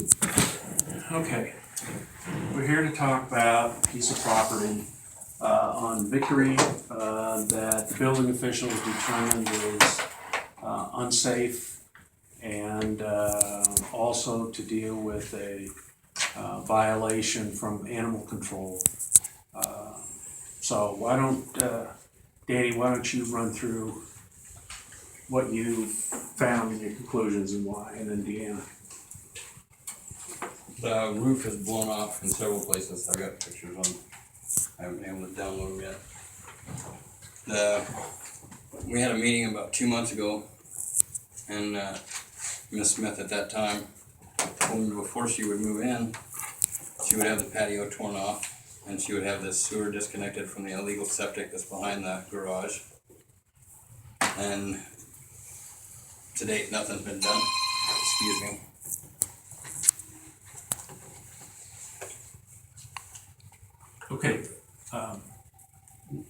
Okay, we're here to talk about a piece of property on Victory that the building officials determined is unsafe, and also to deal with a violation from animal control. So why don't, Danny, why don't you run through what you found and your conclusions and why, and then Deanna. The roof is blown off in several places. I've got pictures on. I haven't been able to download them yet. We had a meeting about 2 months ago, and Miss Smith at that time told me before she would move in, she would have the patio torn off, and she would have the sewer disconnected from the illegal septic that's behind the garage. And to date, nothing's been done. Excuse me. Okay,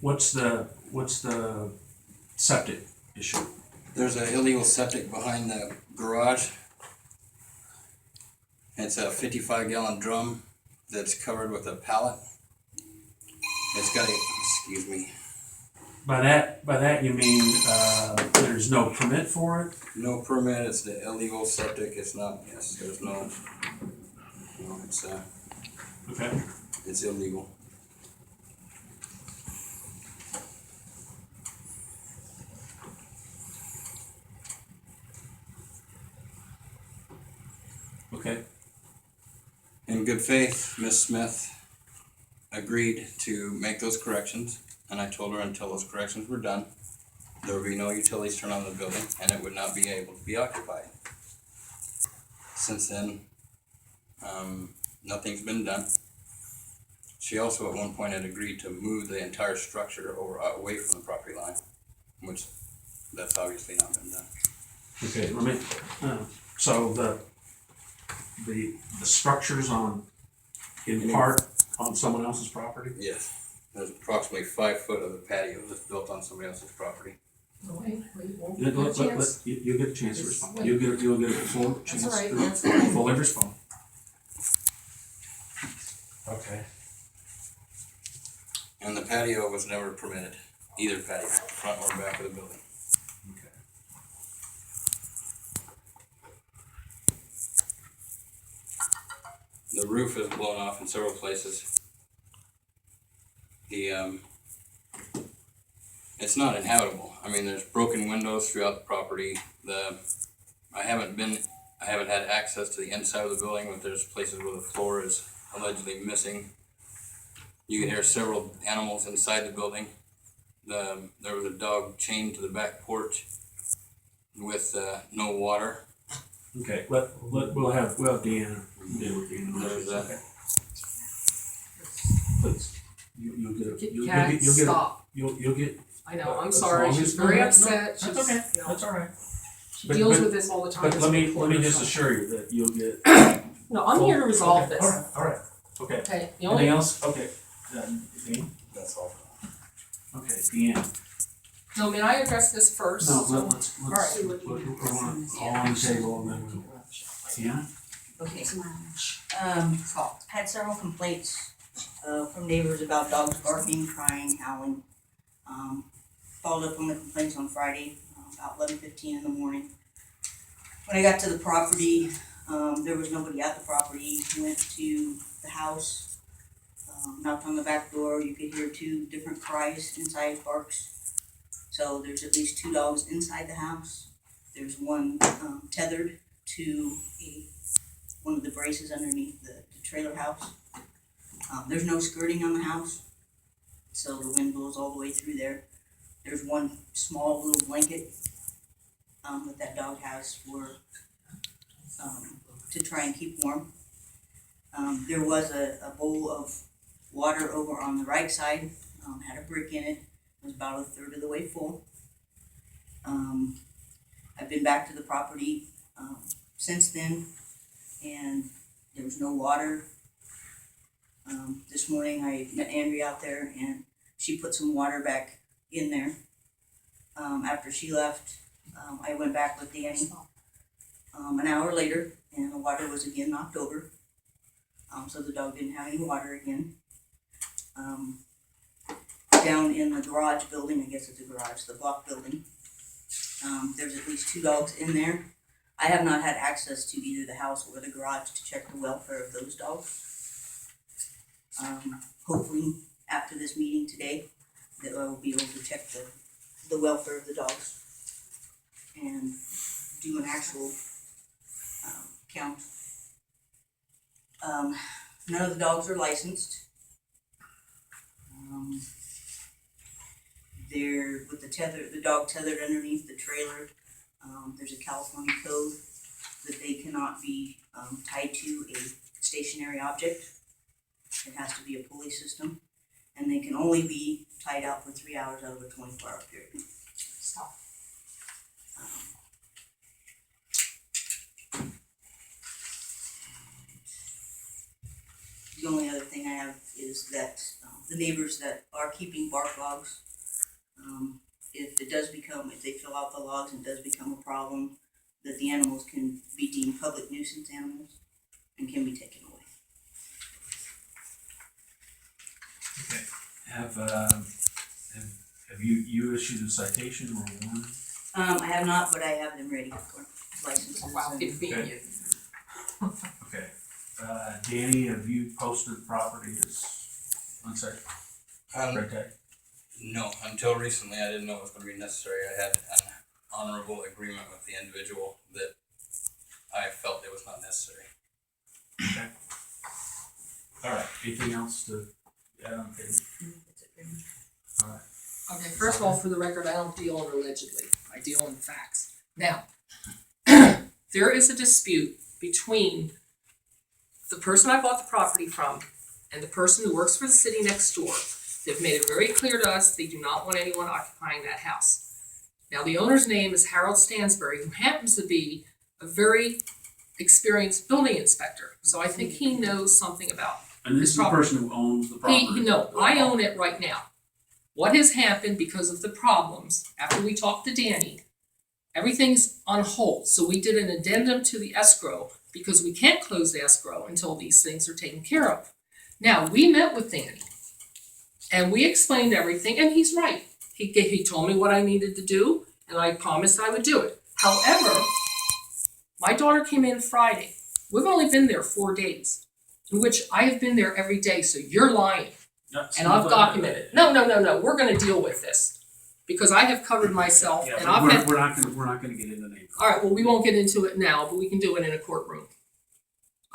what's the septic issue? There's an illegal septic behind the garage. It's a 55-gallon drum that's covered with a pallet. It's got a, excuse me, By that you mean, there's no permit for it? no permit. It's the illegal septic. It's not, yes, there's no, Okay. it's illegal. Okay, In good faith, Miss Smith agreed to make those corrections, and I told her until those corrections were done, there would be no utilities turned on in the building, and it would not be able to be occupied. Since then, nothing's been done. She also at one point had agreed to move the entire structure over away from the property line, which that's obviously not been done. okay, let me, so the structure's in part on someone else's property? Yes, there's approximately 5 foot of the patio that's built on somebody else's property. Wait, won't You'll get a chance. get a chance to respond. Wait. You'll get a full chance That's all right, to that's fine. fully respond. Okay. And the patio was never permitted, either patio, front or back of the building. Okay. The roof is blown off in several places. It's not inhabitable. I mean, there's broken windows throughout the property. I haven't had access to the inside of the building, but there's places where the floor is allegedly missing. You can hear several animals inside the building. There was a dog chained to the back porch with no water. Okay, we'll have Deanna deal with Deanna. There's that. Okay. Please, you'll get Stop. you'll get. I know, I'm as sorry, long she's as- very no, upset, That's she's, okay, you know, that's all right. she But- deals but- with this all the time. But as let a me reporter, just so- assure you that you'll get. No, I'm here to resolve Okay, this. All right, okay. Okay, the Anything only, else? Okay. Dean? That's all. Okay, Deanna. no, may I address this first? No, So- let's, All right. we're all on the table and then we'll. Deanna? Okay, had several complaints, from neighbors about dogs barking, crying, howling. Followed up on the complaints on Friday, about 11:15 in the morning. When I got to the property, there was nobody at the property. Went to the house, knocked on the back door. You could hear 2 different cries inside, barks. So there's at least 2 dogs inside the house. There's one tethered to one of the braces underneath the trailer house. There's no skirting on the house, so the wind blows all the way through there. There's one small little blanket that dog has for to try and keep warm. There was a bowl of water over on the right side, had a brick in it. It was about 1/3 of the way full. I've been back to the property since then, and there was no water. This morning I met Andrea out there, and she put some water back in there. After she left, I went back with Danny an hour later, and the water was again knocked over. So the dog didn't have any water again. Down in the garage building, I guess it's a garage, the block building, there's at least 2 dogs in there. I have not had access to either the house or the garage to check the welfare of those dogs. Hopefully, after this meeting today, that I will be able to check the welfare of the dogs and do an actual count. None of the dogs are licensed. They're with the dog tethered underneath the trailer. There's a California code that they cannot be tied to a stationary object. It has to be a pulley system, and they can only be tied out for 3 hours out of a 24-hour period. Stop. The only other thing I have is that the neighbors that are keeping bark logs, if they fill out the logs and it does become a problem, that the animals can be deemed public nuisance animals and can be taken away. Okay, have you issued a citation or a warning? I have not, but I have them ready for licenses. Wow, and- convenient. Okay, Danny, have you posted the property as unsafe? Red tag? No, until recently, I didn't know it was gonna be necessary. I had an honorable agreement with the individual that I felt it was not necessary. Okay. All right, anything else to add on, Katie? That's it for me. All right. Okay, first of all, for the record, I don't deal in allegedly, I deal in facts. Now, there is a dispute between the person I bought the property from and the person who works for the city next door. They've made it very clear to us they do not want anyone occupying that house. Now, the owner's name is Harold Stansbury, who happens to be a very experienced building inspector, so I think he knows something about And this is the person who owns the property. No, I own it right now. What has happened because of the problems, after we talked to Danny, everything's on hold. So we did an addendum to the escrow because we can't close the escrow until these things are taken care of. Now, we met with Danny and we explained everything, and he's right. He told me what I needed to do and I promised I would do it. However, my daughter came in Friday. We've only been there 4 days, in which I have been there every day, so you're lying. And I've documented. No, we're gonna deal with this. Because I have covered myself Yeah, and but I've had, we're not gonna get into names. alright, well, we won't get into it now, but we can do it in a courtroom.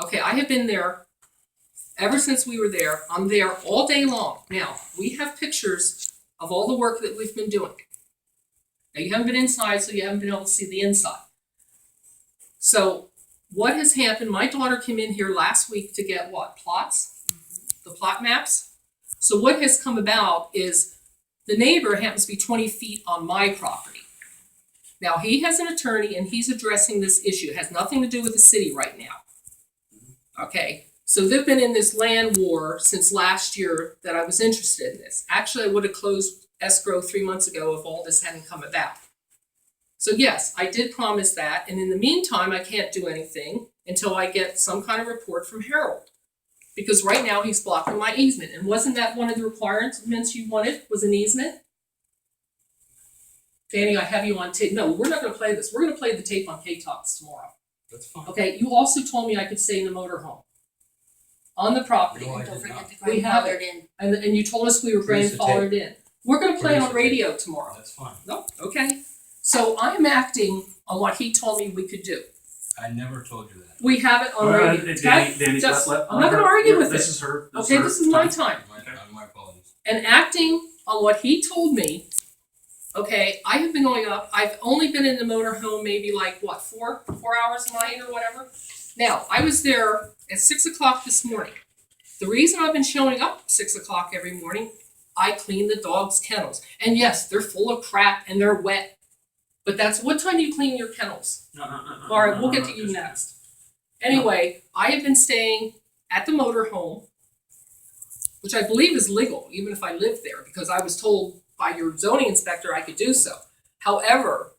Okay, I have been there ever since we were there. I'm there all day long. Now, we have pictures of all the work that we've been doing. Now, you haven't been inside, so you haven't been able to see the inside. So, what has happened, my daughter came in here last week to get what, plots? The plot maps? So what has come about is the neighbor happens to be 20 feet on my property. Now, he has an attorney and he's addressing this issue. It has nothing to do with the city right now. Okay, so they've been in this land war since last year that I was interested in this. Actually, I would have closed escrow 3 months ago if all this hadn't come about. So yes, I did promise that, and in the meantime, I can't do anything until I get some kind of report from Harold. Because right now he's blocking my easement, and wasn't that one of the requirements you wanted, was an easement? Danny, I have you on tape. No, we're not gonna play this. We're gonna play the tape on K-Talks tomorrow. That's fine. Okay, you also told me I could stay in the motorhome. On the property. No, I Don't did forget not. to We have grandfather it in. And you told us we were Produce the tape. grandfathered in. We're gonna play it on Produce the tape. radio tomorrow. That's fine. No, okay. So I'm acting on what he told me we could do. I never told you that. We have it on radio. Danny, Just- let I'm not her- gonna argue with This it. is her. Okay, this is my time. My apologies. And acting on what he told me, okay, I have been going up, I've only been in the motorhome maybe like, what, four hours a night or whatever? Now, I was there at 6 o'clock this morning. The reason I've been showing up at 6 o'clock every morning, I clean the dogs' kennels. And yes, they're full of crap and they're wet. But that's, what time do you clean your kennels? No. Alright, we'll get to you next. Anyway, I have been staying at the motorhome, which I believe is legal, even if I lived there, because I was told by your zoning inspector I could do so. However,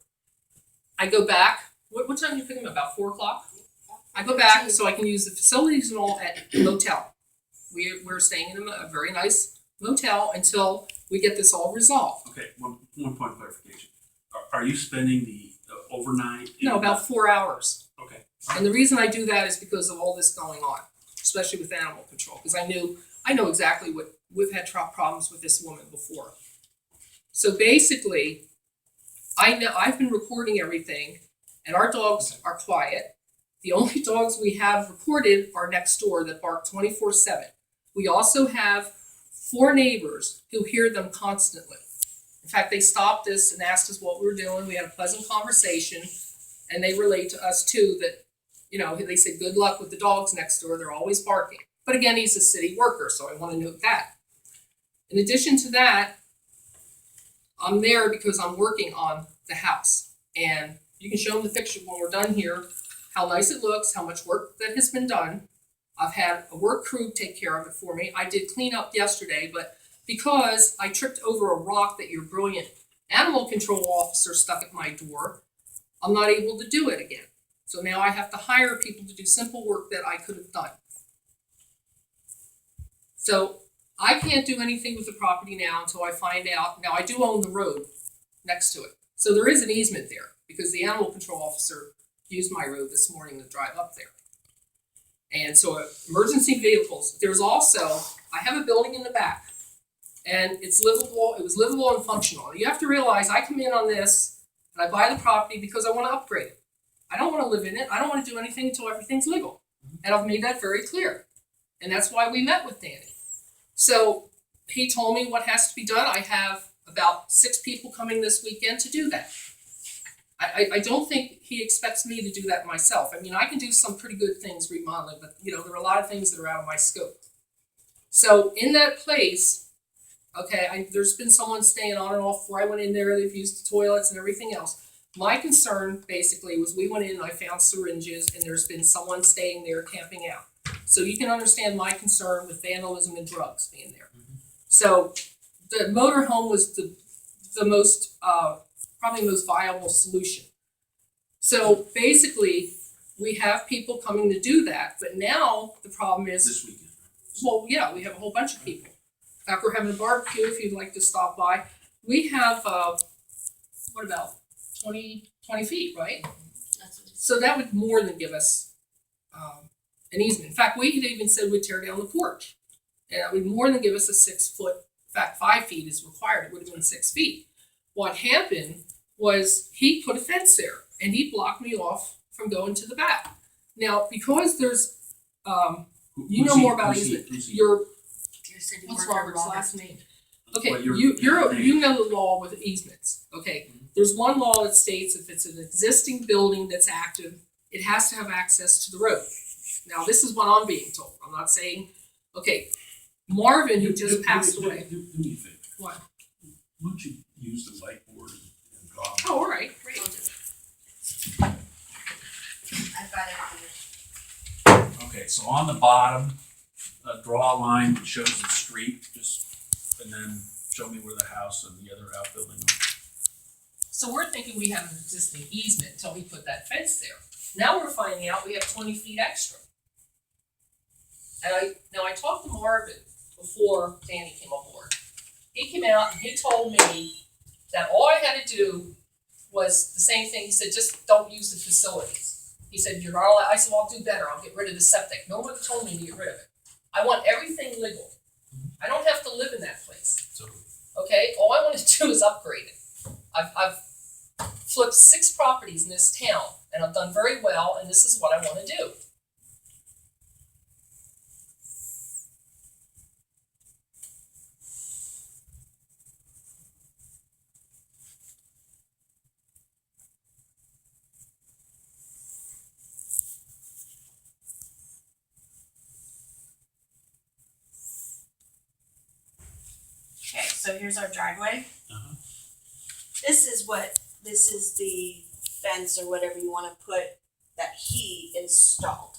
I go back, what time do you pick them up, about 4 o'clock? I go back so I can use the facilities and all at the motel. We're staying in a very nice motel until we get this all resolved. Okay, one point of clarification. Are you spending the overnight? No, about 4 hours. Okay. And the reason I do that is because of all this going on, especially with animal control, because I know exactly what, we've had problems with this woman before. So basically, I've been recording everything, and our dogs are quiet. The only dogs we have recorded are next door that bark 24/7. We also have 4 neighbors who hear them constantly. In fact, they stopped us and asked us what we were doing. We had a pleasant conversation, and they relate to us too that, you know, they said good luck with the dogs next door, they're always barking. But again, he's a city worker, so I want to note that. In addition to that, I'm there because I'm working on the house. And you can show them the picture when we're done here, how nice it looks, how much work that has been done. I've had a work crew take care of it for me. I did clean up yesterday, but because I tripped over a rock that your brilliant animal control officer stuck at my door, I'm not able to do it again. So now I have to hire people to do simple work that I could have done. So I can't do anything with the property now until I find out. Now I do own the road next to it. So there is an easement there because the animal control officer used my road this morning to drive up there. And so emergency vehicles, there's also, I have a building in the back and it's livable, it was livable and functional. You have to realize I come in on this and I buy the property because I want to upgrade it. I don't want to live in it. I don't want to do anything until everything's legal. And I've made that very clear. And that's why we met with Danny. So he told me what has to be done. I have about 6 people coming this weekend to do that. I don't think he expects me to do that myself. I mean, I can do some pretty good things remodeling, but you know, there are a lot of things that are out of my scope. So in that place, okay, there's been someone staying on and off before I went in there. They've used the toilets and everything else. My concern basically was we went in and I found syringes and there's been someone staying there camping out. So you can understand my concern with vandalism and drugs being there. So the motorhome was the most, probably the most viable solution. So basically, we have people coming to do that, but now the problem is, This weekend. well, yeah, we have a whole bunch of people. In fact, we're having a barbecue if you'd like to stop by. We have, what about 20 feet, right? So that would more than give us an easement. In fact, we had even said we'd tear down the porch. And that would more than give us a 6 foot, in fact, 5 feet is required. It would have been 6 feet. What happened was he put a fence there and he blocked me off from going to the back. Now, because there's, you know more about easement. What's Robert's last name? Okay, Well, your you know the law with easements. Okay, there's one law that states if it's an existing building that's active, it has to have access to the road. Now, this is what I'm being told. I'm not saying, okay, Marvin, who just passed away. Do me a favor. What? Won't you use the whiteboard and draw? Oh, all right, great. I've got it. Okay, so on the bottom, draw a line that shows the street, and then show me where the house and the other outbuilding are. So we're thinking we have an existing easement until we put that fence there. Now we're finding out we have 20 feet extra. And I talked to Marvin before Danny came aboard. He came out and he told me that all I had to do was the same thing. He said, just don't use the facilities. He said, you're not allowed. I said, well, I'll do better. I'll get rid of the septic. No one told me to get rid of it. I want everything legal. I don't have to live in that place. So, Okay, all I want to do is upgrade it. I've flipped 6 properties in this town, and I've done very well, and this is what I want to do. Okay, so here's our driveway. Uh-huh. This is the fence or whatever you wanna put that he installed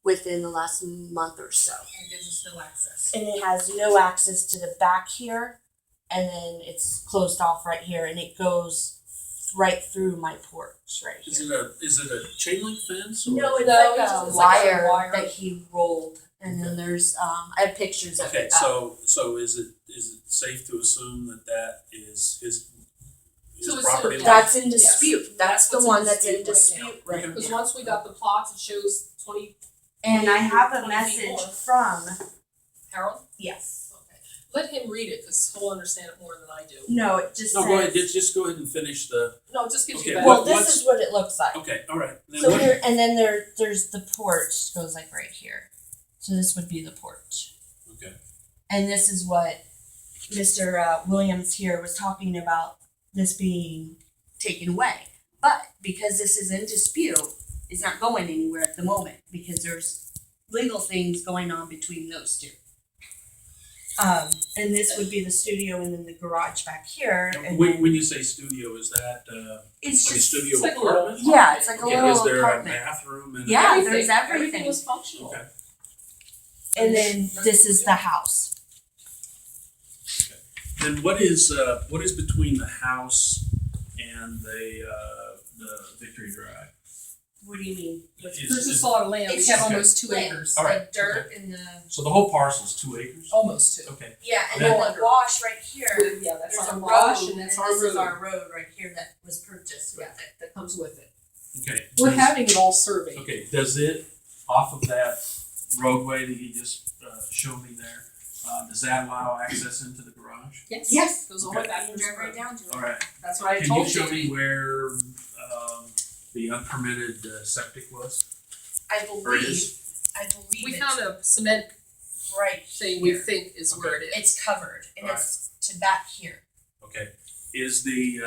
within the last month or so. It gives us no access. And it has no access to the back here, and then it's closed off right here, and it goes right through my porch right Is here. it a chain link fence or? No, it's No, like it's a just like a wire wire. that he rolled, and then there's I have pictures of Okay, it. so is it safe to assume that is his To assume, property yeah. line? That's in Yes. dispute. That's the what's one that's in right now. dispute right Because now. once we got the plots, it shows 20, And I have a 20 feet message more. from Harold? yes. Okay. Let him read it, cause he'll understand it more than I do. No, it just No, says. go ahead, just go ahead and finish the, No, it just gives you Okay, that. Well, what- this what's- is what it looks like. okay, all right. Then So what- here, and then there's the porch goes like right here. So this would be the porch. Okay. And this is what Mr. Williams here was talking about, this being taken away. But because this is in dispute, it's not going anywhere at the moment because there's legal things going on between those two. And this would be the studio and then the garage back here. And then When you say studio, is that it's like a just, studio it's like a little apartment? yeah, it's like a Okay, little is there apartment. a bathroom and? Yeah, Everything- there's everything. Everything was functional. Okay. And then this is the house. Then what is between the house and the Victory Drive? What do you mean? There's just a lot of land, we It's have just almost 2 land. acres, All right, The dirt and the So the whole parcel's 2 acres? almost 2. Okay, yeah, and Then- then the wash right here. Yeah, that's There's our a wash road, and that's and our this road. is our road right here that was purchased with it. That comes with it. okay. We're Does- having it all surveyed. Okay, does it, off of that roadway that you just showed me there, does that allow access into the garage? Yes. Goes all the way Okay. back You to can drive right the down to it. All right, That's what I can told you show you. me where the unpermitted septic was? I Or is? believe We it's found a cement right thing we here. think is where it is. It's covered and Alright. it's to back here. Okay, is the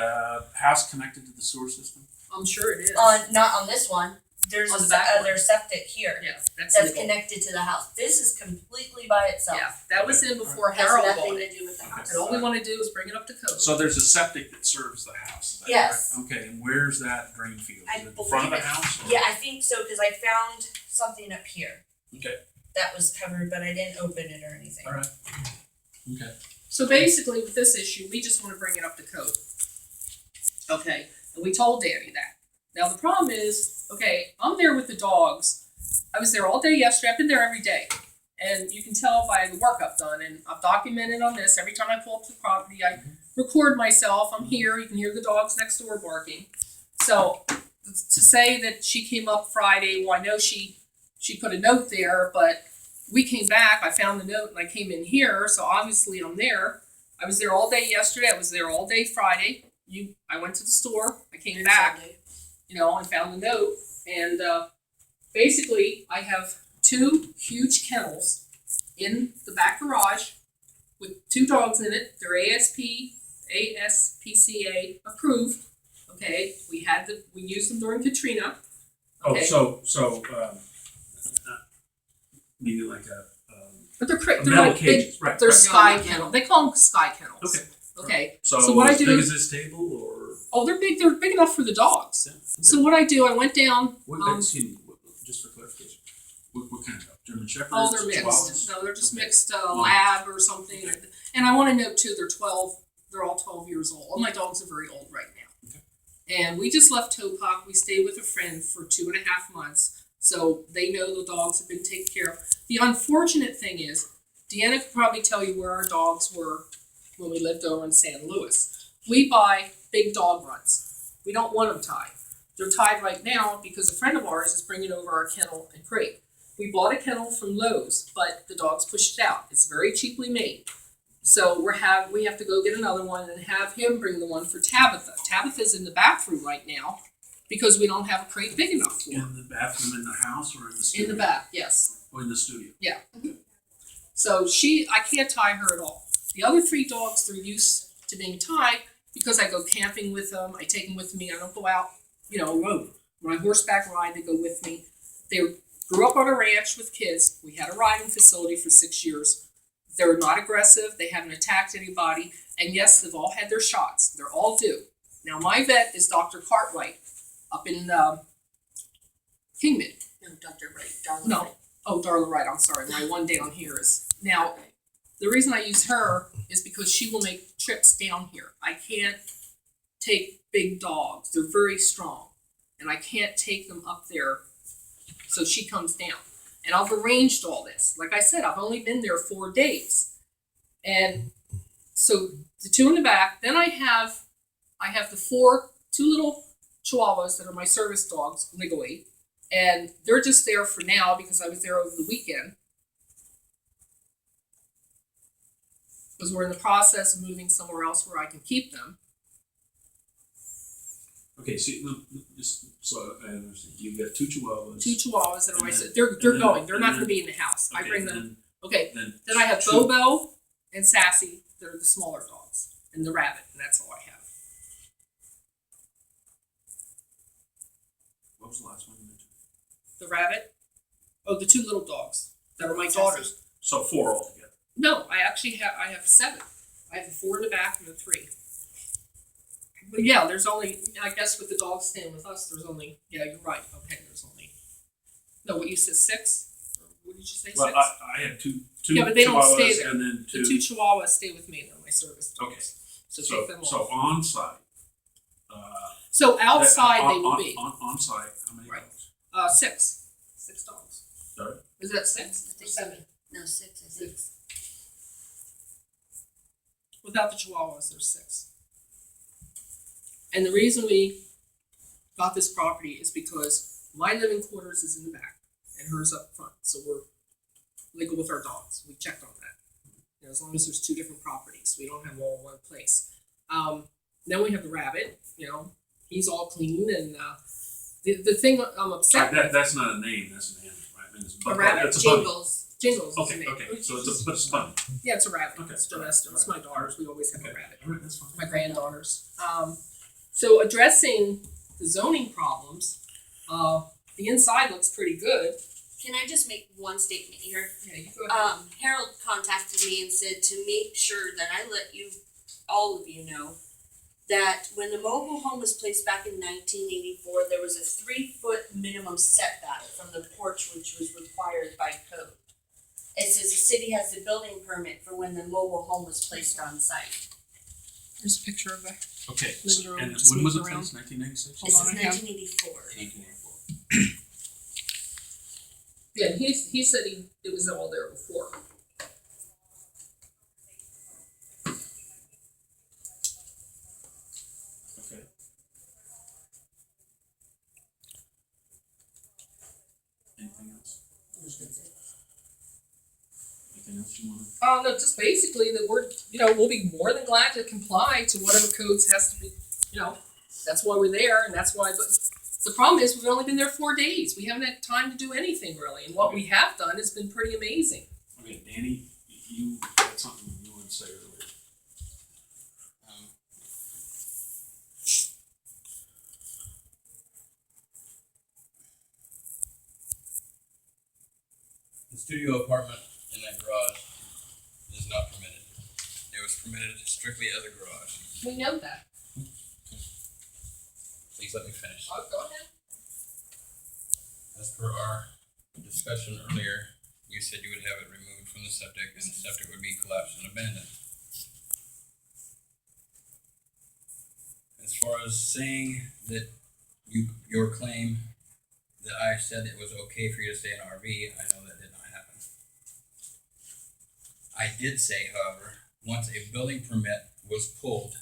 house connected to the sewer system? I'm sure it is. Not on this one. There's On a the back other septic here Yeah, that's that's legal. connected to the house. This is completely by itself. Yeah, that was in before Has Harold nothing bought it. to do with the house. And all we wanna do is bring it up to code. So there's a septic that serves the house, is that Yes. correct? Okay, and where's that drain field? I Is it in front of the believe house? or- Yeah, I think so because I found something up here Okay, that was covered, but I didn't open it or anything. all right. Okay. So basically with this issue, we just wanna bring it up to code. Okay, and we told Danny that. Now the problem is, okay, I'm there with the dogs. I was there all day yesterday, I've been there every day. And you can tell by the work I've done, and I've documented on this, every time I pull up to the property, I record myself, I'm here, you can hear the dogs next door barking. So, to say that she came up Friday, well, I know she put a note there, but we came back, I found the note and I came in here, so obviously I'm there. I was there all day yesterday, I was there all day Friday, I went to the store, I came back, you know, and found the note, and basically, I have 2 huge kennels in the back garage with 2 dogs in it. They're ASPCA approved. Okay, we used them during Katrina. Oh, Okay. so, meaning like But they're a they're metal like big, cages, right? they're right. sky kennel. They call them sky kennels. Okay. Okay. So So what I as do- big as this table or? Oh, they're big. They're big enough for the dogs. Yeah, okay. So what I do, I went down. Excuse me, just for clarification, what kind of dog? German Shepherds? Oh, they're mixed. Chihuahuas? No, they're just Okay. mixed lab or something. And I want to note too, they're all 12 years old. All my dogs are very old right now. Okay. And we just left Topak. We stayed with a friend for 2.5 months. So they know the dogs have been taken care of. The unfortunate thing is, Deanna could probably tell you where our dogs were when we lived over in San Luis. We buy big dog runs. We don't want them tied. They're tied right now because a friend of ours is bringing over our kennel and crate. We bought a kennel from Lowe's, but the dogs pushed it out. It's very cheaply made. So we have to go get another one and have him bring the one for Tabitha. Tabitha's in the bathroom right now because we don't have a crate big enough for her. In the bathroom in the house or in the studio? In the bath, yes. Or in the studio? So I can't tie her at all. The other 3 dogs, they're used to being tied because I go camping with them. I take them with me. I don't go out, road. When I horseback ride, they go with me. They grew up on a ranch with kids. We had a riding facility for 6 years. They're not aggressive. They haven't attacked anybody. And yes, they've all had their shots. They're all due. Now, my vet is Dr. Cartwright up in Kingman. No, Dr. Wright, Darla No. Wright. Oh, Darla Wright, I'm sorry. My one down here is. Now, the reason I use her is because she will make trips down here. I can't take big dogs. They're very strong. And I can't take them up there. So she comes down. And I've arranged all this. Like I said, I've only been there 4 days. And so the 2 in the back, then I have the 2 little Chihuahuas that are my service dogs legally. And they're just there for now because I was there over the weekend. Because we're in the process of moving somewhere else where I can keep them. Okay, so just so I understand, you've got 2 Chihuahuas. 2 Chihuahuas that are And my, then- they're and then- going, they're and not then- gonna be in the house. I Okay, bring and them, okay, Then then I have two- Bobo and Sassy, that are the smaller dogs, and the rabbit, and that's all I have. What was the last one you mentioned? The rabbit, oh, the 2 little dogs, that are my Sassy. daughters. So 4 altogether. No, I have 7. I have the 4 in the back and the 3. But yeah, there's only, I guess with the dogs staying with us, there's only, yeah, you're right, okay, there's only, no, what you said, 6? Or what did you say, 6? Well, I had two Yeah, but they don't stay Chihuahuas there. and then The 2 Chihuahuas stay with me, they're my service dogs. Okay. So take them So off. on site. So outside they will be, On site, how many Right. dogs? 6. 6 dogs. Sorry? Is that 6 or 7? No, 6, I think. 6. Without the Chihuahuas, there's 6. And the reason we got this property is because my living quarters is in the back and hers up front. So we're legal with our dogs. We checked on that. You know, as long as there's 2 different properties, we don't have all in one place. Then we have the rabbit. You know, he's all clean and the thing I'm upset with. That's not a name, that's an animal, right? I mean, it's A rabbit? It's a bunny. Jingles is the Okay, name. okay, so but it's a bunny. Yeah, it's a rabbit. Okay. It's domestic. It's my daughters. We always have Okay. a rabbit. All right, that's fine. My granddaughters. So addressing the zoning problems, the inside looks pretty good. Can I just make one statement here? Yeah, you go ahead. Harold contacted me and said to make sure that I let you, all of you know, that when the mobile home was placed back in 1984, there was a 3-foot minimum setback from the porch, which was required by code. It says the city has the building permit for when the mobile home was placed on site. Here's a picture of that. Okay, Living room, and just when was it moved around. placed, 1996? Hold This on, is I have- 1984. Yeah, he said it was all there before. Okay. Anything else? Anything else you wanna? No, just basically that we'll be more than glad to comply to whatever codes has to be, that's why we're there and that's why, but the problem is we've only been there 4 days. We haven't had time to do anything really, and what we have done has been pretty amazing. Okay, Danny, you had something you wanted to say earlier. The studio apartment in that garage is not permitted. It was permitted strictly as a garage. We know that. Please let me finish. Oh, go ahead. As per our discussion earlier, you said you would have it removed from the septic and the septic would be collapsed and abandoned. As far as saying that your claim that I said it was okay for you to stay in an RV, I know that did not happen. I did say, however, once a building permit was pulled,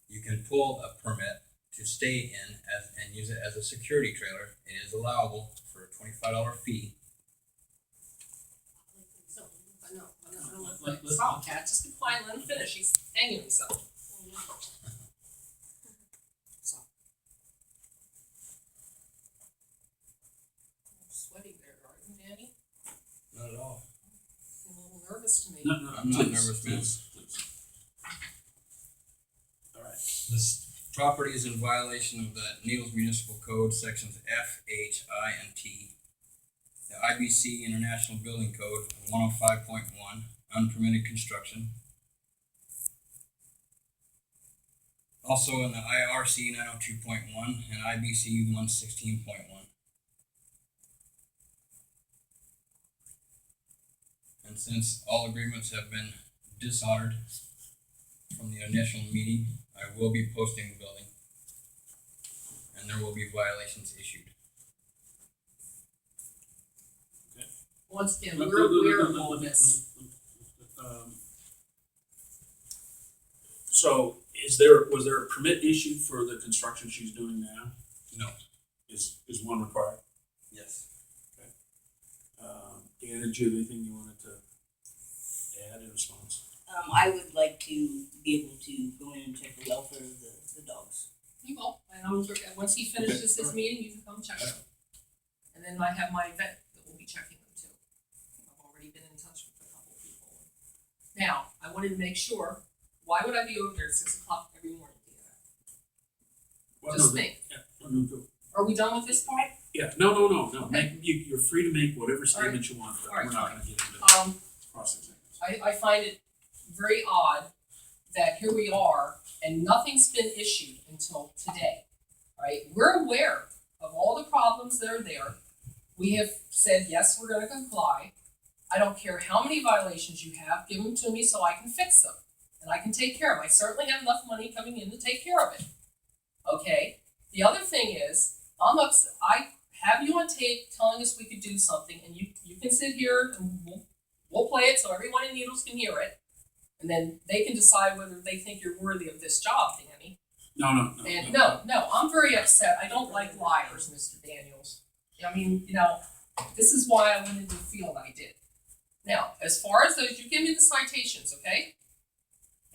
you can pull a permit to stay in and use it as a security trailer. It is allowable for a $25 fee. I know. Stop, cat, just be quiet, let him finish, he's hanging himself. Stop. I'm sweaty there, aren't you, Danny? Not at all. You're a little nervous to me. No, I'm not please, nervous, man. please. All right. This property is in violation of the Needles Municipal Code, sections F, H, I, and T. The IBC International Building Code 105.1, unpermitted construction. Also in the IRC 902.1 and IBC 116.1. And since all agreements have been dishonored, from the initial meeting, I will be posting the building. And there will be violations issued. Once again, Let- we're let- aware let- of let- all let me- this. So was there a permit issued for the construction she's doing now? No. Is one required? Yes. Dan, did you have anything you wanted to add in response? I would like to be able to go in and check the welfare of the dogs. He will, and once he finishes his meeting, you can come check them. And then I have my vet that will be checking them too. I've already been in touch with a couple of people. Now, I wanted to make sure, why would I be over there at 6 o'clock every morning, Deanna? Well, Just no, think, no, go. are we done with this part? Yeah, no, Okay. you're free to make whatever statement you want, but All right, we're not gonna get into cross-examination. I find it very odd that here we are and nothing's been issued until today, right? We're aware of all the problems that are there. We have said, yes, we're gonna comply. I don't care how many violations you have, give them to me so I can fix them. And I can take care of them. I certainly have enough money coming in to take care of it. Okay? The other thing is, I have you on tape telling us we could do something, and you can sit here and we'll play it so everyone in Needles can hear it. And then they can decide whether they think you're worthy of this job, Danny. No. And no, I'm very upset. I don't like liars, Mr. Daniels. I mean, this is why I went into the field I did. Now, as far as those, you give me the citations, okay?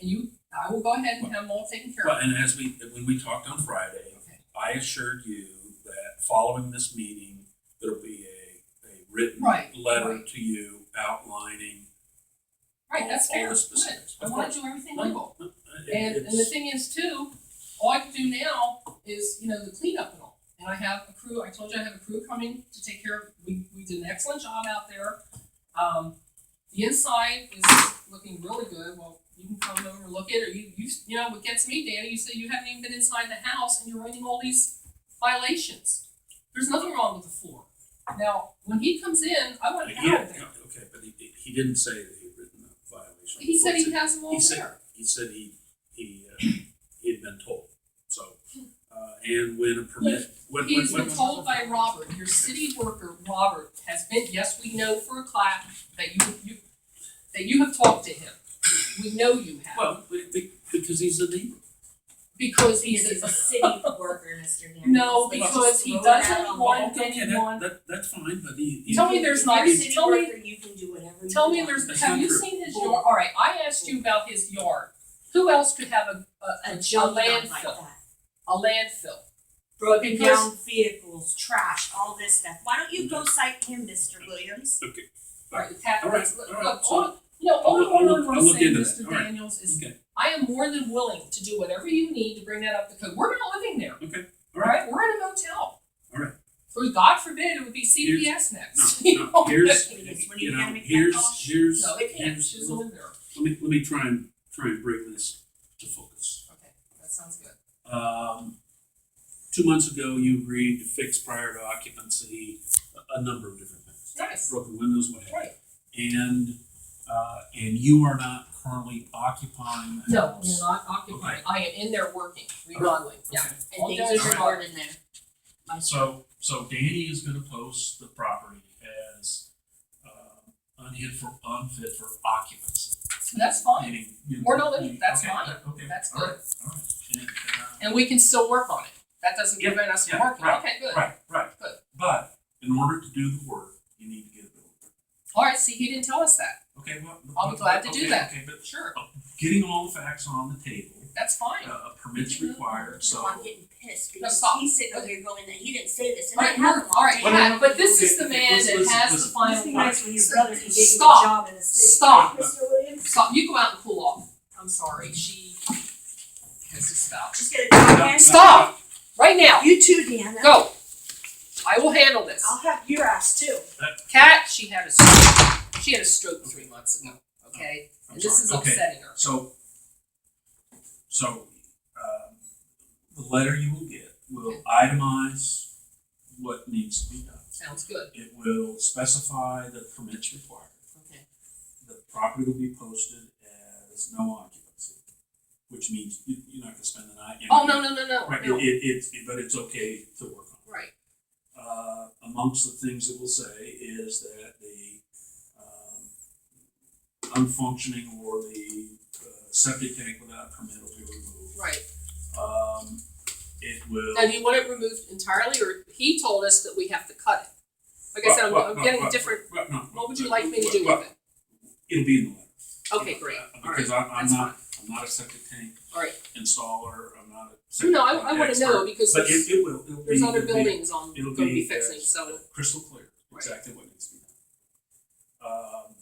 And I will go ahead and have them all taken care Well, of. and when we talked on Friday, Okay. I assured you that following this meeting, there'll be a written Right, letter right. to you outlining Right, that's all fair. the Good. specifics. I Of wanna course. do everything No, legal. no, And the it's- thing is too, all I can do now is, the cleanup and all. And I have a crew, I told you I have a crew coming to take care of, we did an excellent job out there. The inside is looking really good, well, you can come over and look at it, or what gets me, Danny, you said you haven't even been inside the house and you're writing all these violations. There's nothing wrong with the floor. Now, when he comes in, I want to have him there. Okay, but he didn't say that he had written a violation. He said he has them all He said, there. he said he had been told, so, and when a permit, He's been told by Robert, your city worker, Robert, has been, yes, we know for a clap that you have talked to him. We know you have. well, because he's a neighbor. Because He's he's a city worker, Mr. Daniels. no, Like, because just he throw that doesn't on want there. Okay, anyone. that's fine, but he. Tell me there's If not, you're a city tell me, worker, you can do whatever you tell me want. there's, That's have not you true. seen his yard? Alright, I asked you about his yard. Who else could have a junkyard like landfill? that. A landfill. Broken Because- down vehicles, trash, all this stuff. Why don't you go cite him, Mr. Williams? Okay, Alright, the cat, All right, look, all right, all, so- all I'll I'm look saying, into Mr. that. All right. Daniels, is okay, I am more than willing to do whatever you need to bring that up to code. We're not living there, okay, all right, alright? We're in a motel. all right. For God forbid it would be CPS next. No, no, here's, Because when you you know, gotta make that here's, call. here's, No, it can't, here's, she doesn't live there. let me try and bring this to focus. Okay, that sounds good. 2 months ago, you agreed to fix prior to occupancy a number of different things. Nice. Broken windows, what have Right. you. And you are not currently occupying the No, house. you're not occupying. Okay. I am in there working, remodeling, yeah. Okay. And All things doing are is hard in there. So Danny is gonna post the property as, unfit for occupancy. That's fine. Meaning, you- We're not living- that's okay, fine. Okay, That's all right, all right. And, And we can still work on it. That doesn't Yeah, prevent us from yeah, working. right, Okay, good. Right. Good. But in order to do the work, you need to get a building permit. Alright, see, he didn't tell us that. Okay, well. I'll be glad to do okay, that. Okay, but Sure, getting all the facts on the table, that's fine. a permit's required, so. No, I'm getting pissed No, because stop. he's sitting over here going that he didn't say this and I Alright, have him on alright, tape. Well, no, Pat, but this okay, is the okay, man that listen, has the listen. final Must be word. nice when your brother can get you a Stop. job in the city. Stop. Right, Mr. Williams? Stop, you go out and cool off. I'm sorry, she has to stop. Just get a job handed. Stop! Right now, You too, Deanna. go. I will handle this. I'll have your ass too. Kat, she had a stroke. She had a stroke 3 months ago, okay? I'm And this sorry. is Okay, upsetting her. So, the letter you will get will Okay. itemize what needs to be done. Sounds good. It will specify the permits required. Okay. The property will be posted as no occupancy. which means you're not gonna spend the night. Oh, no, no, no, no, Right, no, but it's okay to work on. right, Amongst the things that we'll say is that the unfunctioning or the septic tank without permit will be removed. right. It will. Now, do you want it removed entirely, or he told us that we have to cut it? Like I said, I'm getting different, what would you like me to do with it? It'll be in the letter. Okay, great, Because alright, I'm that's not a septic tank alright. installer, I'm not a septic No, tank I wanna expert, know, because But there's, it'll be. there's other it'll be buildings I'm it'll gonna be be, fixing, so, crystal clear, Right. exactly what needs to be done.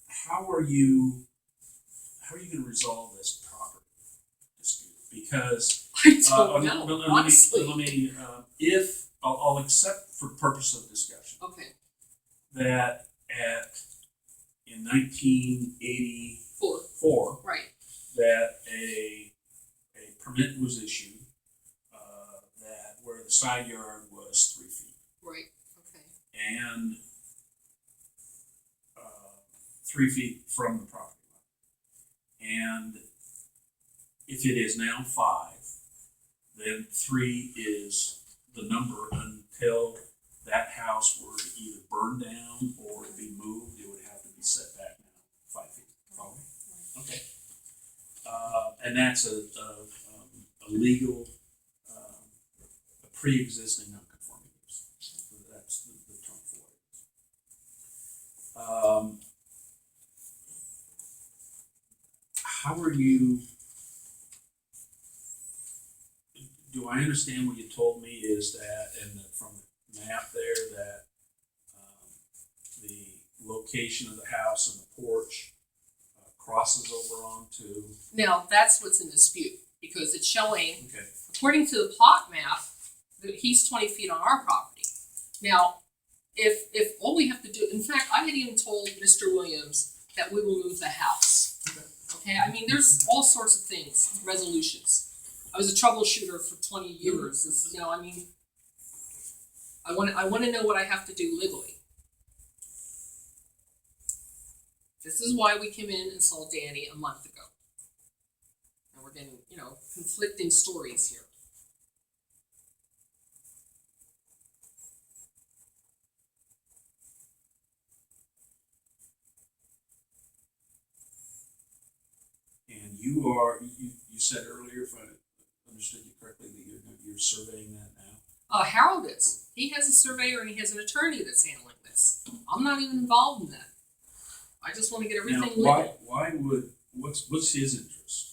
How are you gonna resolve this property dispute? Because, I don't know, let me, honestly. if, I'll accept for purpose of discussion, Okay, that in 1984, right, that a permit was issued, that where the side yard was 3 feet. right, okay, And 3 feet from the property line. And if it is now 5, then 3 is the number until that house were to either burn down or to be moved, it would have to be set back now 5 feet. Follow me? Okay. And that's a legal, a pre-existing non-conforming use. So that's the term for it. How are you? Do I understand what you told me is that, and from the map there, that the location of the house and the porch crosses over onto? now, that's what's in dispute, because it's showing, Okay. according to the plot map, that he's 20 feet on our property. Now, if all we have to do, in fact, I had even told Mr. Williams that we will move the house. Okay, I mean, there's all sorts of things, resolutions. I was a troubleshooter for 20 years, it's, I mean, I wanna know what I have to do legally. This is why we came in and saw Danny a month ago. And we're getting, conflicting stories here. And you said earlier, if I understood you correctly, that you're surveying that now? Harold is. He has a surveyor and he has an attorney that's handling this. I'm not even involved in that. I just wanna get everything legal. Now, why would, what's his interest?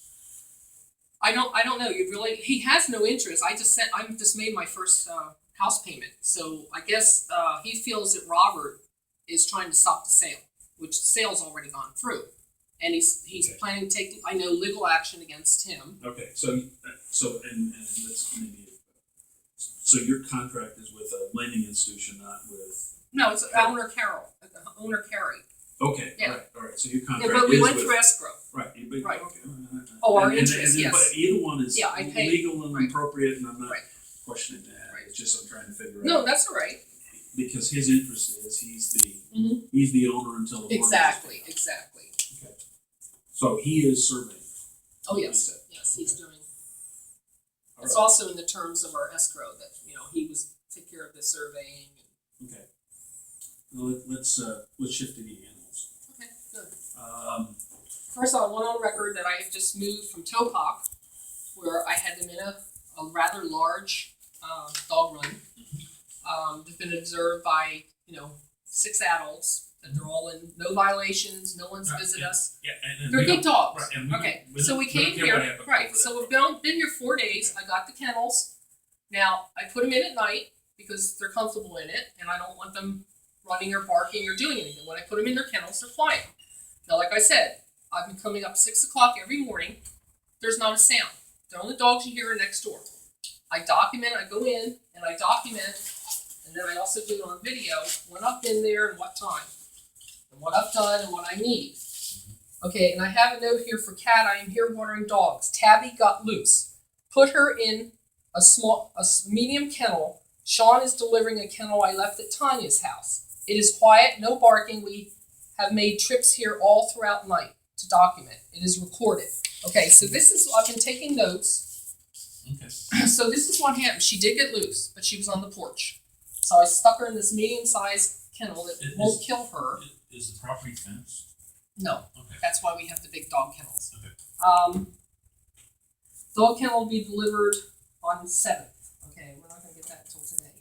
I don't know, he has no interest, I just made my first, house payment, so I guess, he feels that Robert is trying to stop the sale, which the sale's already gone through. And he's Okay. planning to take, I know, legal action against him. Okay, so and let's maybe, so your contract is with a lending institution, not with, No, it's owner Carrie. okay, Yeah. all right, so your Yeah, contract but we is went with, through escrow. right, but, Right. okay. Oh, our And interest, then- yes. But either one is Yeah, I pay- legal and right. appropriate, and I'm not Right. questioning that, Right. it's just I'm trying to figure out. No, that's all right. Because his interest is, he's Mhm. the owner until the mortgage is Exactly, paid. exactly. Okay. So he is surveying. Oh, You yes, said. yes, he's Okay. doing. All It's right. also in the terms of our escrow that, he was, take care of the surveying. Okay. Well, let's shift to the animals. Okay, good. Um, First of all, I want on record that I have just moved from Topok, where I had them in a rather large, dog run. They've been observed by, 6 adults, that they're all in, no violations, no one's Right, visited yeah. us. yeah, and They're we good don't- dogs. right, and we Okay, don't- so we don't came care here, what happened right, over so that. we've been here 4 days, I got the kennels. Now, I put them in at night because they're comfortable in it and I don't want them running or barking or doing anything. When I put them in their kennels, they're quiet. Now, like I said, I've been coming up 6 o'clock every morning, there's not a sound. The only dogs you hear are next door. I document, I go in and I document, and then I also do it on video, when I've been there and what time. And what I've done and what I need. Okay, and I have a note here for Kat, I am here watering dogs. Tabby got loose. Put her in a medium kennel. Sean is delivering a kennel I left at Tanya's house. It is quiet, no barking. We have made trips here all throughout night. to document. It is recorded. Okay, so this is, I've been taking notes. Okay. So this is what happened. She did get loose, but she was on the porch. So I stuck her in this medium-sized kennel that It won't is- kill her. Is the property fenced? No, Okay. that's why we have the big dog kennels. Okay. Dog kennel will be delivered on the 7th. Okay, we're not gonna get that until today.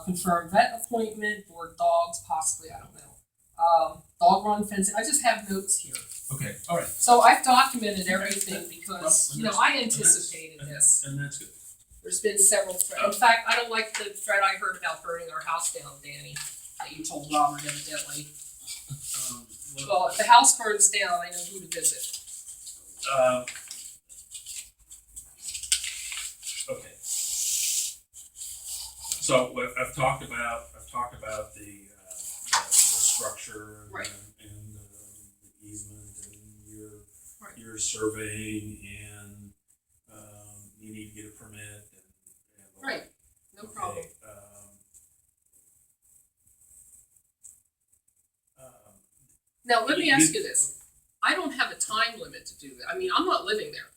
Confirm vet appointment, board dogs, possibly, I don't know. Dog run fencing, I just have notes here. Okay, all right. So I've documented everything because, Well, you know, and I that's- anticipated this. And that's good. There's been several threats. In fact, I don't like the threat I heard about burning our house down, Danny, that you told Robert evidently. Well, if the house burns down, I know who to visit. Okay. So I've talked about the structure and, Right. and the easement and Right. your surveying and you need to get a permit and all Right, no that. problem. Okay, Now, let me You- ask you this. I don't have a time limit to do that. I mean, I'm not living there.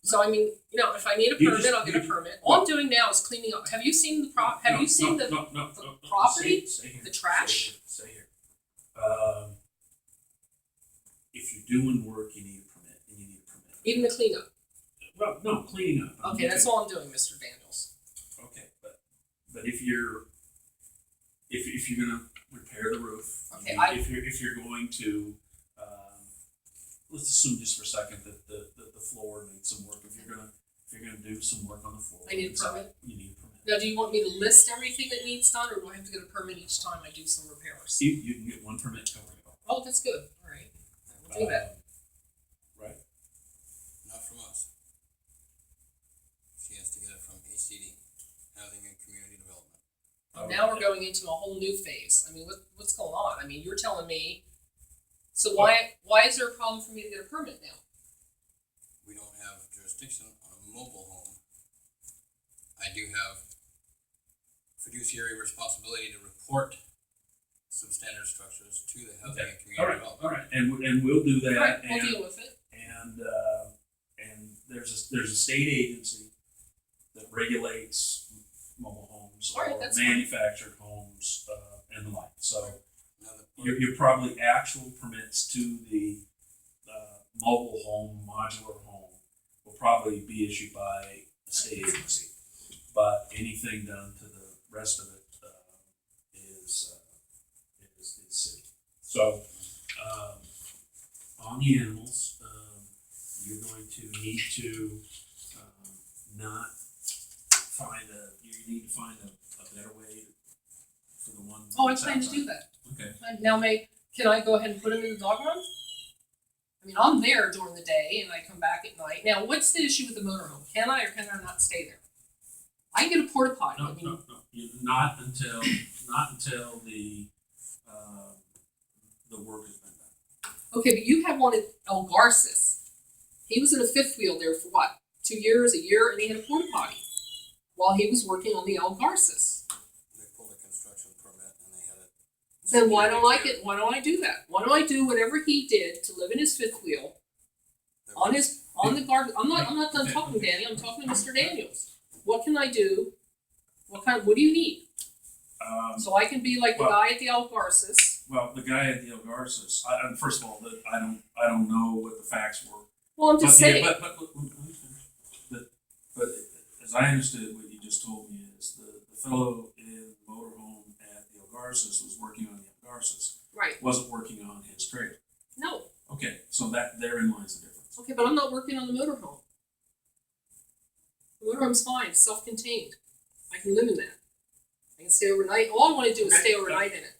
So I mean, you know, if I need a You permit, just- I'll get a permit. All I'm doing now is cleaning up. Have you seen the have you seen the no, property? stay here, the trash? Stay here. If you're doing work, you need a permit, and you need a permit. even the cleanup? Well, no, cleaning up. I mean, Okay, that's all I'm doing, Mr. Daniels. Okay, but if you're gonna repair the roof, Okay, if you're going to, let's assume just for a second that the floor needs some work. If you're gonna do some work on the floor, I need a inside, permit? You need a permit. Now, do you want me to list everything that needs done, or do I have to get a permit each time I do some repairs? You can get one permit covering it all. Oh, that's good. All right, we'll do that. Right. Not from us. She has to get it from HCD, Housing and Community Development. Well, now we're going into a whole new phase. I mean, what's going on? I mean, you're telling me. So why is there a problem for me to get a permit now? We don't have jurisdiction on a mobile home. I do have fiduciary responsibility to report substandard structures to the Housing and Community All right, Development. all right, and we'll do that. All right, we'll and deal with it. and there's a state agency that regulates mobile homes All right, or that's fine. manufactured homes and the like. So Another you're probably actual permits to the mobile home, modular home will probably be issued by a state agency, but anything done to the rest of it is city. So on the animals, you're going to need to not find you need to find a better way for the one. Oh, I that's plan to outside. do that. Okay. Now, can I go ahead and put him in the dog run? I mean, I'm there during the day and I come back at night. Now, what's the issue with the motorhome? Can I or can I not stay there? I can get a porta potty. No, I mean, no, no. Not until the work has been done. okay, but you have one at El Garces. He was in a fifth wheel there for what, 2 years, a year, and he had a porta potty while he was working on the El Garces. They pulled a construction permit and they had it. Then why don't I do that? Why don't I do whatever he did to live in his fifth wheel on the garden? I'm not done talking, Danny. I'm talking to Mr. Daniels. What can I do? What do you need? So I can be like the Well- guy at the El Garces. Well, the guy at the El Garces, first of all, I don't know what the facts were. Well, I'm just saying. But as I understood what you just told me is the fellow in the motorhome at the El Garces was working on the El Garces, Right. wasn't working on his trailer. No. Okay, so therein lies the difference. Okay, but I'm not working on the motorhome. The motorhome's fine, it's self-contained. I can live in that. I can stay overnight. All I want to do is Okay. stay overnight in it.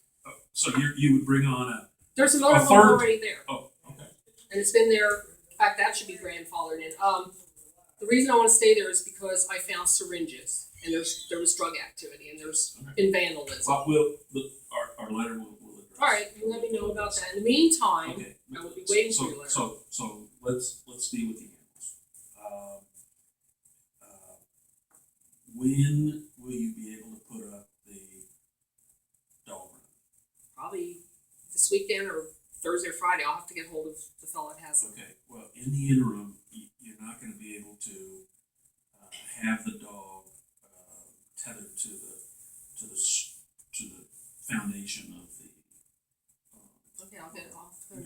So you would bring on There's a A motorhome third- already there, okay. and it's been there. In fact, that should be grandfathered in. The reason I want to stay there is because I found syringes, and there was drug activity, and there's been vandalism. Well, our letter will address. All right, you let me know about that. In the meantime, Okay. I will be waiting for So- your letter. So let's deal with the animals. When will you be able to put up the dog run? Probably this weekend or Thursday or Friday, I'll have to get hold of the fellow that has them. Okay, well, in the interim, you're not gonna be able to, have the dog, tethered to the foundation of the, Okay, I'll put it on the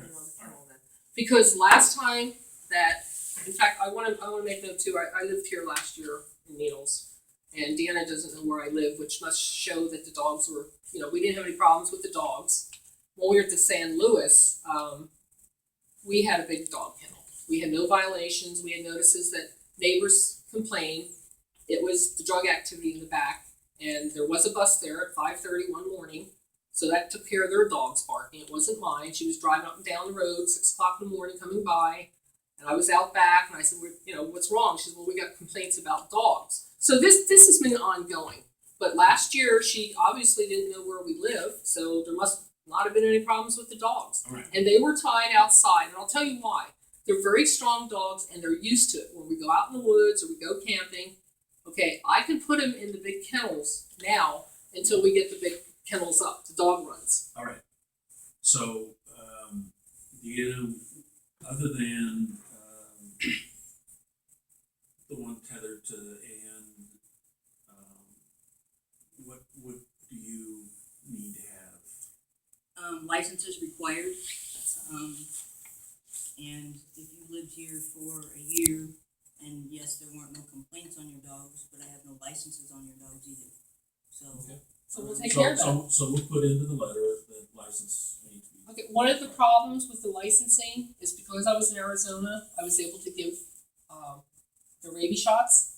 kennel then. Because last time that, in fact, I wanna make note too, I lived here last year in Needles. And Deanna doesn't know where I live, which must show that the dogs were, we didn't have any problems with the dogs. When we were at the San Luis, we had a big dog kennel. We had no violations, we had notices that neighbors complained. It was the drug activity in the back, and there was a bus there at 5:30 one morning. So that took care of their dogs barking. It wasn't mine. She was driving up and down the road, 6 o'clock in the morning, coming by. And I was out back, and I said, what's wrong? She said, well, we got complaints about dogs. So this has been ongoing. But last year, she obviously didn't know where we live, so there must not have been any problems with the dogs. all right, And they were tied outside, and I'll tell you why. They're very strong dogs, and they're used to it. When we go out in the woods or we go camping, okay, I can put them in the big kennels now until we get the big kennels up, the dog runs. all right. So, other than, the one tethered to the end, what do you need to have? Licenses required. And if you lived here for a year, and yes, there weren't no complaints on your dogs, but I have no licenses on your dogs either. So, Okay. So we'll take care of that. So we'll put into the letter that license needs to be. Okay, one of the problems with the licensing is because I was in Arizona, I was able to give the rabies shots.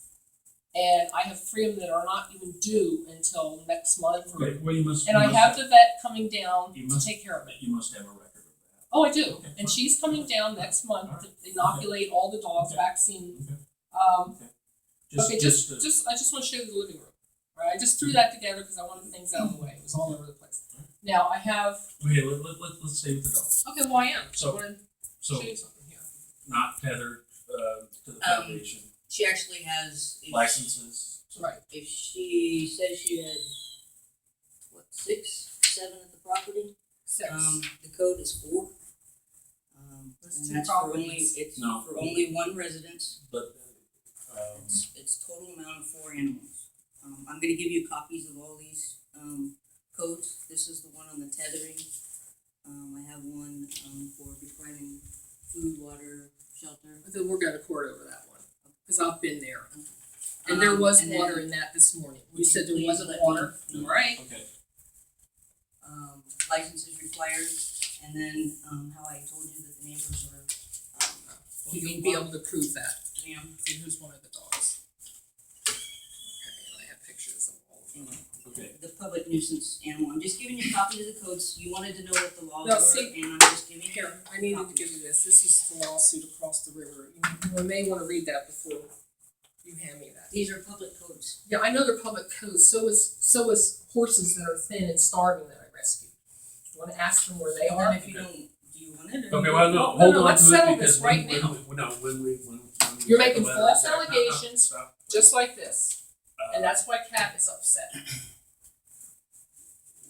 And I have 3 of them that are not even due until next month. Okay, well, you must. And you I must have the vet coming down You to must- take care of it. You must have a record of that. Oh, I do. Okay, And fine. she's coming down next month to inoculate all the dogs, Okay. vaccine. Okay. Okay, to- I just want to show you the living room. Right, I just threw that together because I wanted things out of the way. It was all over the place. Now I have. Okay, let's stay with the dog. Okay, well I am. So- I want to So, show you something here. not tethered, to the foundation, she actually has. licenses. So- Right. If she says she had, 6, 7 at the property, 6. the code is 4. There's And 2 that's for only, properties. it's No. for only 1 residence. But, It's total amount of 4 animals. I'm gonna give you copies of all these, codes. This is the one on the tethering. I have one, for depriving food, water, shelter. But then we're going to court over that one because I've been there. And there was and water then- in that this morning. You Would said there please wasn't let water. me- All right. okay, License is required, and then, how I told you that the neighbors are, You'll be able to prove that. ma'am, See who's one of the dogs. Okay, and I have pictures of all of them. anyway. okay. The public nuisance animal. I'm just giving you copies of the codes. You wanted to know what the laws No, were, see- and I'm just giving you. Here, I needed to give you this. This is the lawsuit across the river. You may want to read that before you hand me that. These are public codes. Yeah, I know they're public codes. So is horses that are thin and starving that I rescued. You want to ask them where they And are? then if you don't, do you want it? Or Okay, you well, don't? no, No, hold no, on let's to it settle because this right when, now. when we You're write making the letter, false no, no, allegations. stop. Just like this. And Uh, that's why Kat is upset.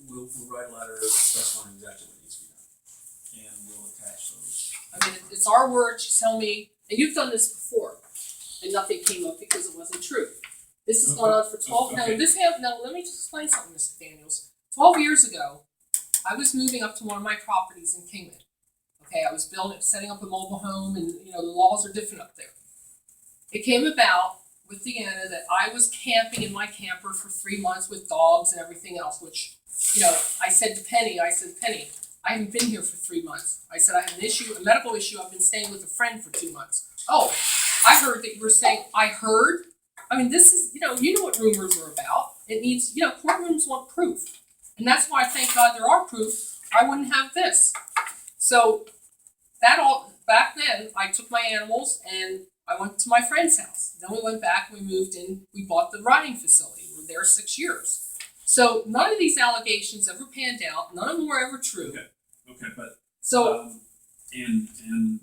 we'll write a letter specifying exactly what needs to be done. And we'll attach those. I mean, it's our word. She's telling me, and you've done this before, and nothing came up because it wasn't true. This has gone on for 12. Okay. Now let me just explain something, Mr. Daniels. 12 years ago, I was moving up to one of my properties in Kingman. Okay, I was setting up a mobile home, and the laws are different up there. It came about with Deanna that I was camping in my camper for 3 months with dogs and everything else, which, I said to Penny, Penny, I haven't been here for 3 months. I said, I have a medical issue. I've been staying with a friend for 2 months. Oh, I heard that you were saying, I heard? I mean, this is, you know what rumors are about. It needs, courtrooms want proof. And that's why, thank God there are proof. I wouldn't have this. So, back then, I took my animals and I went to my friend's house. Then we went back, we moved in, we bought the riding facility. We were there 6 years. So none of these allegations ever panned out. None of them were ever true. Okay, but, So, and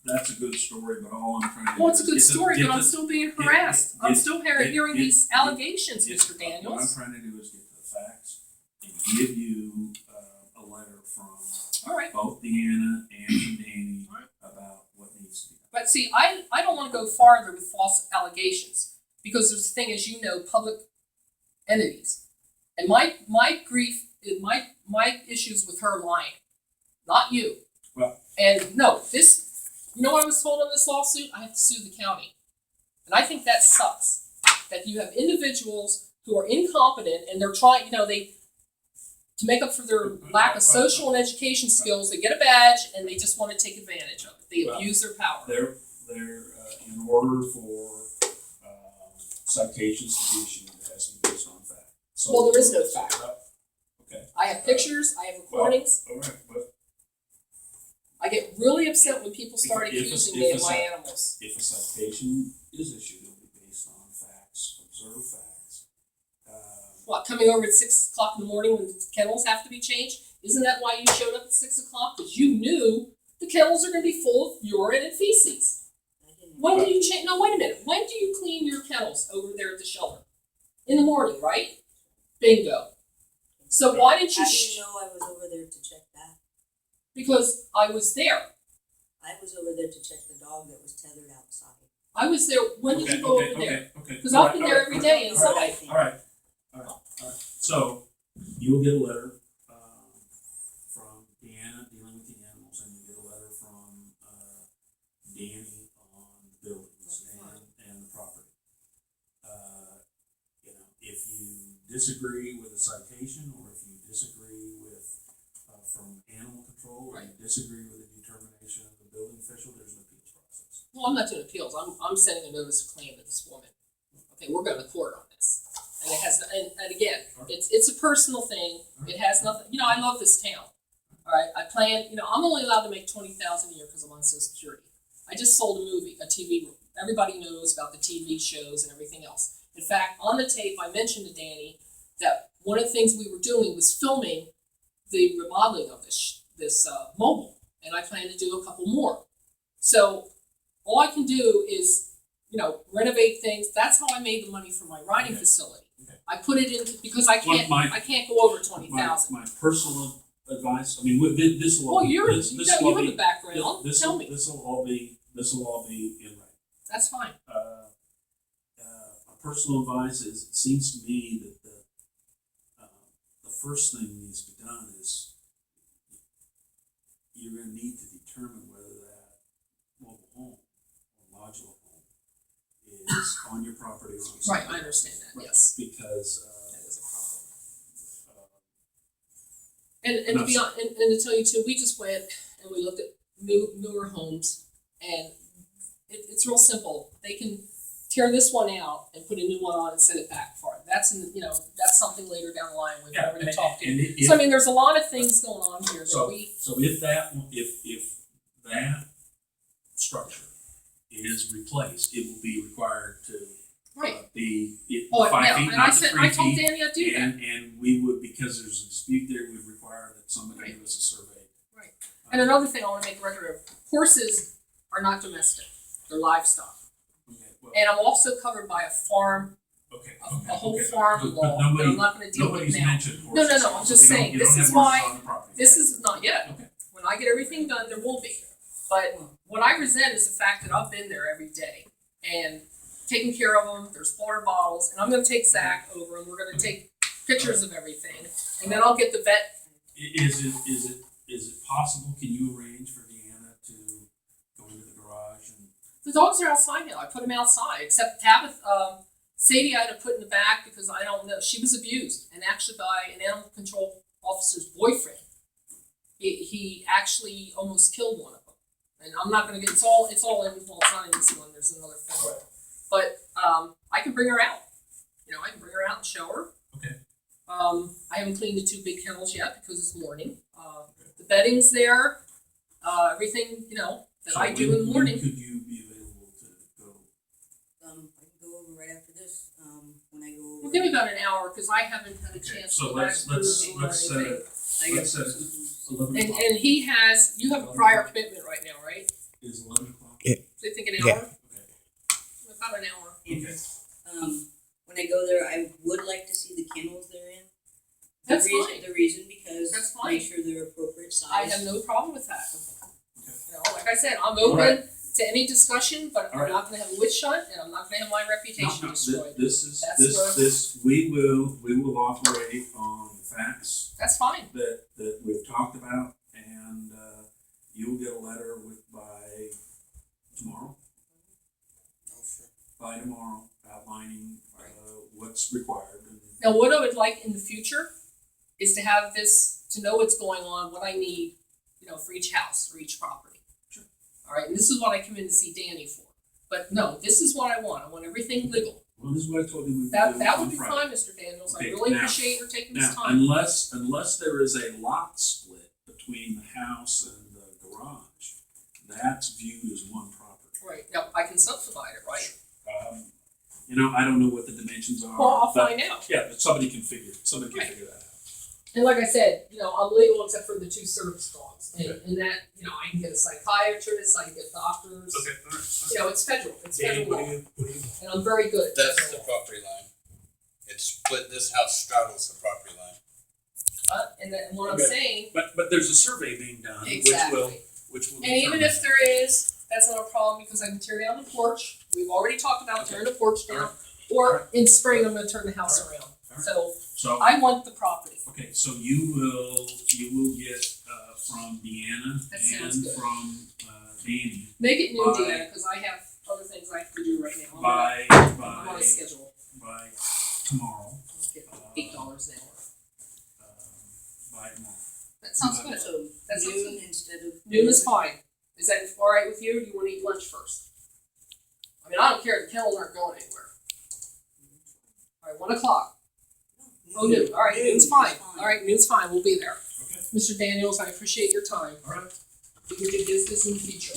that's a good story, but all I'm trying to do well, it's a is good get the- story, get but I'm the- still being get- harassed. I'm get- still get- hearing get- these allegations, get- Mr. What I'm Daniels. trying to do is get the facts and give you, a letter from Alright, both Deanna and from Danny Alright. about what needs to be done. but see, I don't wanna go farther with false allegations, because there's the thing, as you know, public entities. And my grief, my issues with her lying, not you. Well- And no, you know what I was told on this lawsuit? I have to sue the county. And I think that sucks, that you have individuals who are incompetent and they're trying, to make up for their lack of social and education skills, they get a badge and they just wanna take advantage of it. They Well, abuse their power. They're in order for citations to be issued, it has to be based on fact. So- Well, there is no fact. Okay, I have pictures, I have recordings. all right, but I get really upset when people start If- if a- accusing if me a of my ci- animals. if a citation is issued, it'll be based on facts, observed facts. What, coming over at 6 o'clock in the morning when the kennels have to be changed? Isn't that why you showed up at 6 o'clock? Because you knew the kennels are gonna be full of urine and feces. When do you change, no, wait a minute, when do you clean your kennels over there at the shelter? In the morning, right? Bingo. So why didn't you How do you know I was over there to check that? because I was there. I was over there to check the dog that was tethered outside. I was there, when did you go over there? Okay. Because I've been there every day That's what I inside. think. All right. So, you'll get a letter, from Deanna dealing with the animals, and you get a letter from, Danny on buildings and the property. If you disagree with a citation, or if you disagree with, from animal control, or you disagree with the determination of the building official, there's an appeals process. Well, I'm not doing appeals, I'm sending a notice of claim to this woman. Okay, we're going to court on this. And it has, and again, it's a personal thing, it has nothing, I love this town. Alright, I plan, I'm only allowed to make $20,000 a year because I'm on social security. I just sold a movie, a TV, everybody knows about the TV shows and everything else. In fact, on the tape, I mentioned to Danny that one of the things we were doing was filming the remodeling of this mobile, and I plan to do a couple more. So, all I can do is, renovate things. That's how I made the money for my riding facility. Okay. I put it into, because I Well, can't go over 20,000. My personal advice, I mean, this will all Well, be, you this will all have be, a background, this tell will, me, this will all be in writing. that's fine. My personal advice is, it seems to me that the first thing that needs to be done is you're gonna need to determine whether that mobile home or modular home is on your property or on Right, somebody I understand else's. that, yes. Because, That is a problem. And to be honest, and to tell you too, we just went and we looked at newer homes, and it's real simple. They can tear this one out and put a new one on and send it back for it. That's that's something later down the line we've yeah, already talked to. and it- So I mean, there's a lot of things going on here that So if that structure is replaced, it will be required to right. be Oh, 5 yeah, feet, and not I to said 3 I told feet. Danny I'd do that. And we would, because there's a dispute there, we'd require that somebody Right. give us a survey. Right. And another thing I want to make a record of: horses are not domestic; they're livestock. Okay, well, And I'm also covered by a farm, okay, a whole okay. farm But law that nobody, I'm not going to deal with nobody's now. mentioned No, horses. I'm so just we don't- saying, you this don't is have why- horses on the property. This is not yet. Okay. When I get everything done, there will be. But what I resent is the fact that I've been there every day and taking care of them. There's water bottles, and I'm going to take Zach over, and we're going to take pictures of everything, and then I'll get the vet. Is it possible, can you arrange for Deanna to go into the garage and? The dogs are outside now. I put them outside, except Tabitha, Sadie I had to put in the back because I don't know. She was abused, and actually by an animal control officer's boyfriend. He actually almost killed one of them. And I'm not gonna get, it's all in, well, it's not in this one, there's another photo. But, I can bring her out. I can bring her out and show her. Okay. I haven't cleaned the 2 big kennels yet because it's morning. The bedding's there, everything, that I do in the morning. Could you be available to go? I can go over right after this, when I go over. Well, give me about an hour, because I haven't had a Okay, chance so to go back let's through or set anything. it, I got let's set it 11 And, o'clock. and he has, you have a prior commitment right now, right? Is 11 o'clock? Yeah. So you think an Yeah. hour? Okay. About an hour. Okay. When I go there, I would like to see the kennels they're in. That's fine. The reason because That's fine. make sure they're appropriate size. I have no problem with that. Okay. You know, like I said, I'm All right. open to any discussion, but All I'm right. not gonna have a witch hunt and I'm not gonna have my reputation destroyed. This is, That's where- we will operate on the facts That's fine. that we've talked about, and, you'll get a letter by tomorrow. Oh, sure. By tomorrow, outlining, what's required and. Now, what I would like in the future is to have this, to know what's going on, what I need, you know, for each house, or each property. Sure. All right, and this is what I come in to see Danny for. But no, this is what I want. I want everything legal. Well, this is what I told you we would do That on would be Friday. fine, Mr. Daniels. I Okay, really now- appreciate your taking this Now, time. unless there is a lot split between the house and the garage, that's viewed as one property. Right, now, I can subdivide it, right? I don't know what the dimensions are. Well, I'll but- find out. Yeah, but somebody can figure Right. that out. And like I said, you know, I'm legal except for the 2 service dogs. And, Okay. and that, you know, I can get a psychiatrist, I can get doctors. Okay, all right. You know, it's federal, it's Danny, federal what law. do you? And I'm very good at That's the federal law. property line. It's split, this house straddles the property line. And then what I'm Okay. saying, But there's a survey being done, exactly. which will And even determine if there is, that's not a problem because I can tear down the porch. We've already talked about tearing the porch down. Alright. Or in spring, I'm gonna turn the house around. Alright. So So, I want the property. okay, so you will get, from Deanna That sounds and good. from, Danny Make it new, By- Deanna, because I have other things I have to do right now. by, I'm on a schedule. by tomorrow, I'll get $8 an hour. by tomorrow. That sounds good. So That sounds noon good. instead of. Noon is fine. Is that all right with you? Or do you want to eat lunch first? I mean, I don't care. The kennels aren't going anywhere. All right, 1 o'clock. Oh, noon. All right, noon's fine. All right, noon's fine. We'll be there. Okay, Mr. Daniels, I appreciate your time. all right. We can do business in the future.